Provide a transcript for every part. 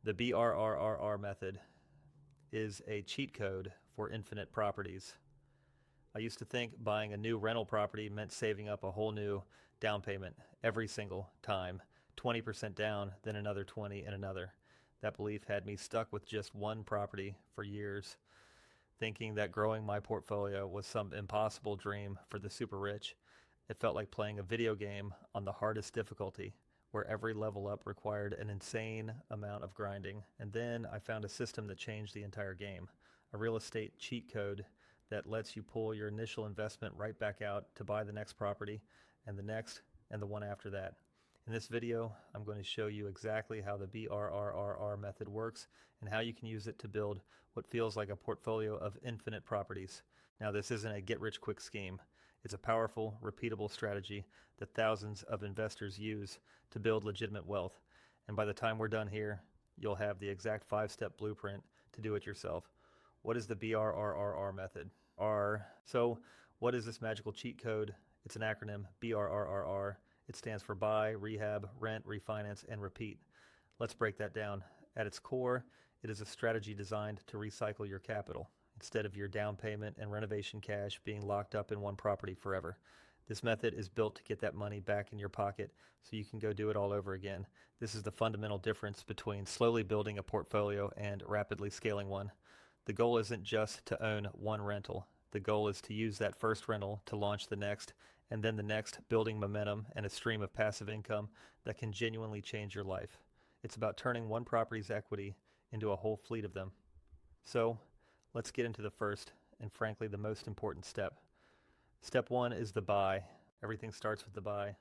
The BRRRR method is a cheat code for infinite properties. I used to think buying a new rental property meant saving up a whole new down payment every single time, 20% down, then another 20 and another. That belief had me stuck with just one property for years, thinking that growing my portfolio was some impossible dream for the super rich. It felt like playing a video game on the hardest difficulty, where every level up required an insane amount of grinding. And then I found a system that changed the entire game, a real estate cheat code that lets you pull your initial investment right back out to buy the next property and the next and the one after that. In this video, I'm going to show you exactly how the BRRRR method works and how you can use it to build what feels like a portfolio of infinite properties. Now, this isn't a get-rich-quick scheme. It's a powerful, repeatable strategy that thousands of investors use to build legitimate wealth. And by the time we're done here, you'll have the exact 5-step blueprint to do it yourself. What is the BRRRR method? So what is this magical cheat code? It's an acronym, BRRRR. It stands for buy, rehab, rent, refinance, and repeat. Let's break that down. At its core, it is a strategy designed to recycle your capital, instead of your down payment and renovation cash being locked up in one property forever. This method is built to get that money back in your pocket so you can go do it all over again. This is the fundamental difference between slowly building a portfolio and rapidly scaling one. The goal isn't just to own one rental. The goal is to use that first rental to launch the next, and then the next, building momentum and a stream of passive income that can genuinely change your life. It's about turning one property's equity into a whole fleet of them. So, let's get into the first and frankly the most important step. Step one is the buy. Everything starts with the buy.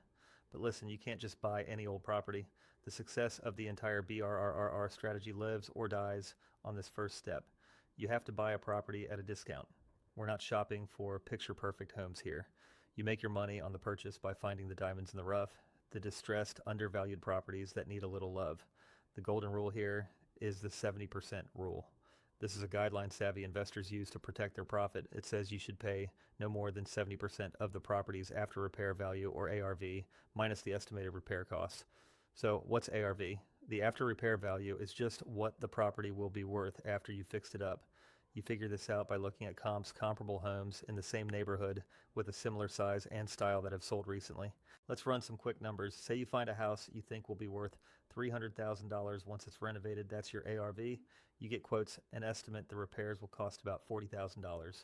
But listen, you can't just buy any old property. The success of the entire BRRRR strategy lives or dies on this first step. You have to buy a property at a discount. We're not shopping for picture-perfect homes here. You make your money on the purchase by finding the diamonds in the rough, the distressed, undervalued properties that need a little love. The golden rule here is the 70% rule. This is a guideline savvy investors use to protect their profit. It says you should pay no more than 70% of the property's after repair value, or ARV, minus the estimated repair costs. So what's ARV? The after repair value is just what the property will be worth after you fixed it up. You figure this out by looking at comparable homes in the same neighborhood with a similar size and style that have sold recently. Let's run some quick numbers. Say you find a house you think will be worth $300,000 once it's renovated. That's your ARV. You get quotes and estimate the repairs will cost about $40,000.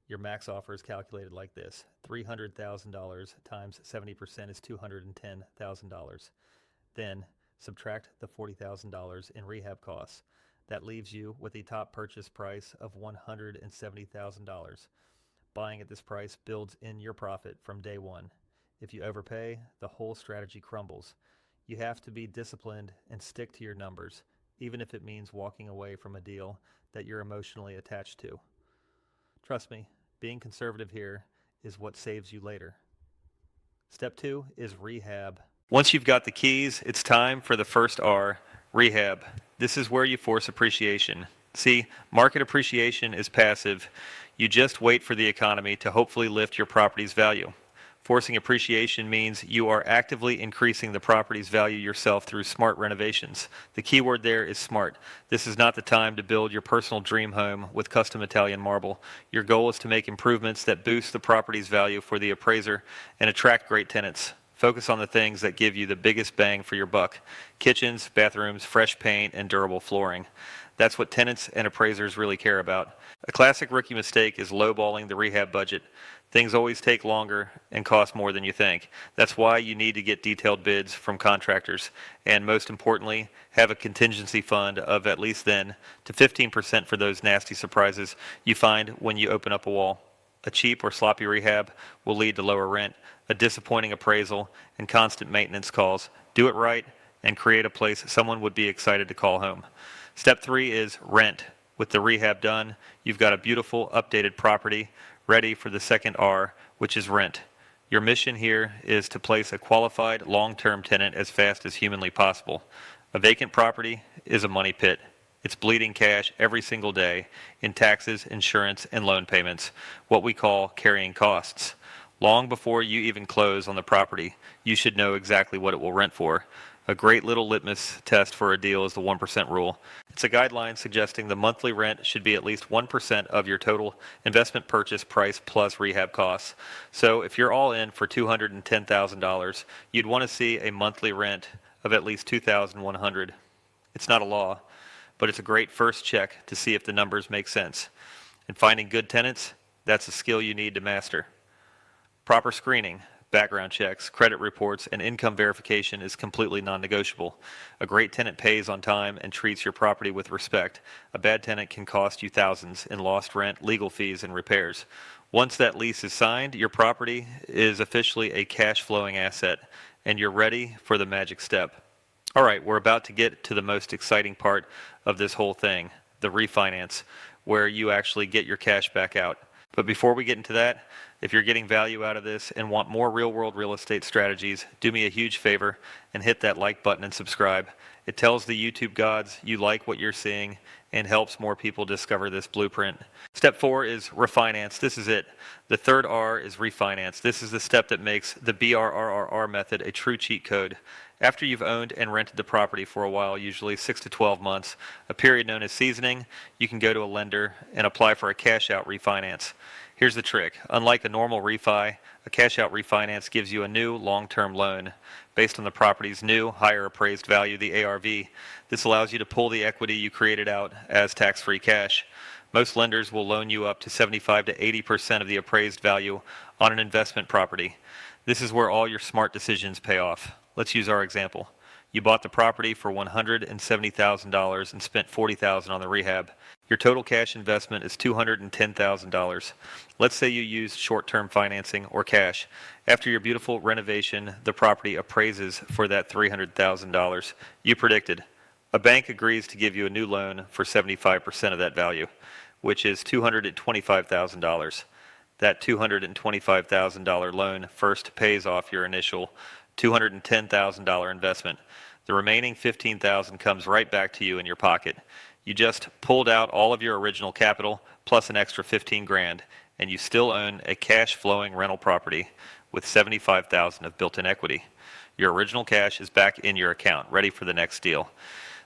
Your max offer is calculated like this. $300,000 times 70% is $210,000. Then subtract the $40,000 in rehab costs. That leaves you with a top purchase price of $170,000. Buying at this price builds in your profit from day one. If you overpay, the whole strategy crumbles. You have to be disciplined and stick to your numbers, even if it means walking away from a deal that you're emotionally attached to. Trust me, being conservative here is what saves you later. Step two is rehab. Once you've got the keys, it's time for the first R, rehab. This is where you force appreciation. See, market appreciation is passive. You just wait for the economy to hopefully lift your property's value. Forcing appreciation means you are actively increasing the property's value yourself through smart renovations. The key word there is smart. This is not the time to build your personal dream home with custom Italian marble. Your goal is to make improvements that boost the property's value for the appraiser and attract great tenants. Focus on the things that give you the biggest bang for your buck: kitchens, bathrooms, fresh paint, and durable flooring. That's what tenants and appraisers really care about. A classic rookie mistake is lowballing the rehab budget. Things always take longer and cost more than you think. That's why you need to get detailed bids from contractors, and most importantly, have a contingency fund of at least 10 to 15% for those nasty surprises you find when you open up a wall. A cheap or sloppy rehab will lead to lower rent, a disappointing appraisal, and constant maintenance calls. Do it right and create a place someone would be excited to call home. Step 3 is rent. With the rehab done, you've got a beautiful, updated property ready for the second R, which is rent. Your mission here is to place a qualified long-term tenant as fast as humanly possible. A vacant property is a money pit. It's bleeding cash every single day in taxes, insurance, and loan payments, what we call carrying costs. Long before you even close on the property, you should know exactly what it will rent for. A great little litmus test for a deal is the 1% rule. It's a guideline suggesting the monthly rent should be at least 1% of your total investment purchase price plus rehab costs. So if you're all in for $210,000, you'd want to see a monthly rent of at least $2,100. It's not a law, but it's a great first check to see if the numbers make sense. And finding good tenants, that's a skill you need to master. Proper screening, background checks, credit reports, and income verification is completely non-negotiable. A great tenant pays on time and treats your property with respect. A bad tenant can cost you thousands in lost rent, legal fees, and repairs. Once that lease is signed, your property is officially a cash-flowing asset, and you're ready for the magic step. All right, we're about to get to the most exciting part of this whole thing, the refinance, where you actually get your cash back out. But before we get into that, if you're getting value out of this and want more real-world real estate strategies, do me a huge favor and hit that like button and subscribe. It tells the YouTube gods you like what you're seeing and helps more people discover this blueprint. Step 4 is refinance. This is it. The third R is refinance. This is the step that makes the BRRRR method a true cheat code. After you've owned and rented the property for a while, usually 6 to 12 months, a period known as seasoning, you can go to a lender and apply for a cash-out refinance. Here's the trick. Unlike a normal refi, a cash-out refinance gives you a new long-term loan based on the property's new, higher appraised value, the ARV. This allows you to pull the equity you created out as tax-free cash. Most lenders will loan you up to 75 to 80% of the appraised value on an investment property. This is where all your smart decisions pay off. Let's use our example. You bought the property for $170,000 and spent $40,000 on the rehab. Your total cash investment is $210,000. Let's say you used short-term financing or cash. After your beautiful renovation, the property appraises for that $300,000 you predicted. A bank agrees to give you a new loan for 75% of that value, which is $225,000. That $225,000 loan first pays off your initial $210,000 investment. The remaining $15,000 comes right back to you in your pocket. You just pulled out all of your original capital plus an extra $15,000, and you still own a cash-flowing rental property with $75,000 of built-in equity. Your original cash is back in your account, ready for the next deal.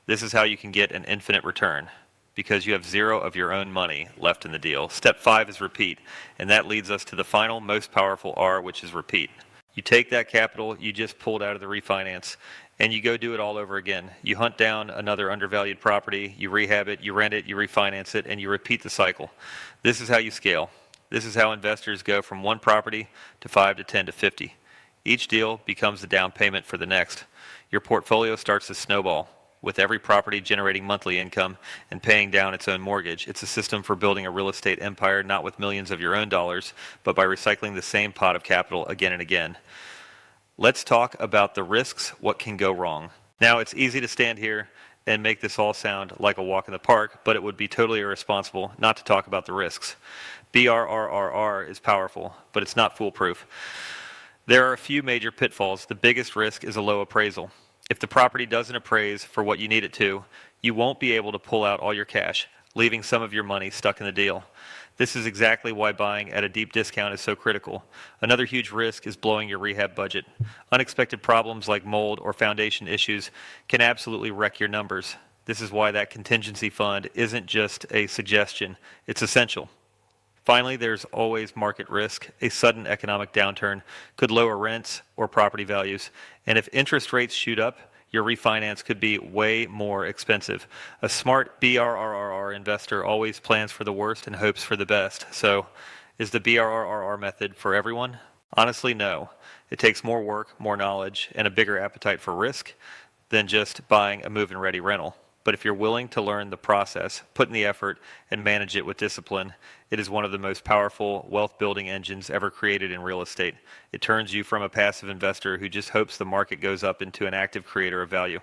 This is how you can get an infinite return, because you have zero of your own money left in the deal. Step 5 is repeat, and that leads us to the final, most powerful R, which is repeat. You take that capital you just pulled out of the refinance, and you go do it all over again. You hunt down another undervalued property, you rehab it, you rent it, you refinance it, and you repeat the cycle. This is how you scale. This is how investors go from one property to 5 to 10 to 50. Each deal becomes the down payment for the next. Your portfolio starts to snowball, with every property generating monthly income and paying down its own mortgage. It's a system for building a real estate empire, not with millions of your own dollars, but by recycling the same pot of capital again and again. Let's talk about the risks, what can go wrong. Now, it's easy to stand here and make this all sound like a walk in the park, but it would be totally irresponsible not to talk about the risks. BRRRR is powerful, but it's not foolproof. There are a few major pitfalls. The biggest risk is a low appraisal. If the property doesn't appraise for what you need it to, you won't be able to pull out all your cash, leaving some of your money stuck in the deal. This is exactly why buying at a deep discount is so critical. Another huge risk is blowing your rehab budget. Unexpected problems like mold or foundation issues can absolutely wreck your numbers. This is why that contingency fund isn't just a suggestion, it's essential. Finally, there's always market risk. A sudden economic downturn could lower rents or property values, and if interest rates shoot up, your refinance could be way more expensive. A smart BRRRR investor always plans for the worst and hopes for the best. So, is the BRRRR method for everyone? Honestly, no. It takes more work, more knowledge, and a bigger appetite for risk than just buying a move-in-ready rental. But if you're willing to learn the process, put in the effort, and manage it with discipline, it is one of the most powerful wealth-building engines ever created in real estate. It turns you from a passive investor who just hopes the market goes up into an active creator of value.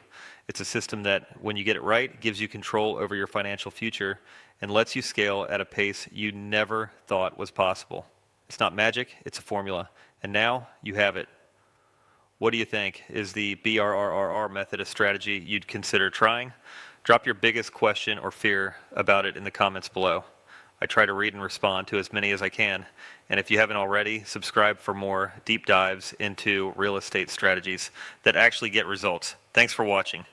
It's a system that, when you get it right, gives you control over your financial future and lets you scale at a pace you never thought was possible. It's not magic, it's a formula. And now, you have it. What do you think? Is the BRRRR method a strategy you'd consider trying? Drop your biggest question or fear about it in the comments below. I try to read and respond to as many as I can. And if you haven't already, subscribe for more deep dives into real estate strategies that actually get results. Thanks for watching.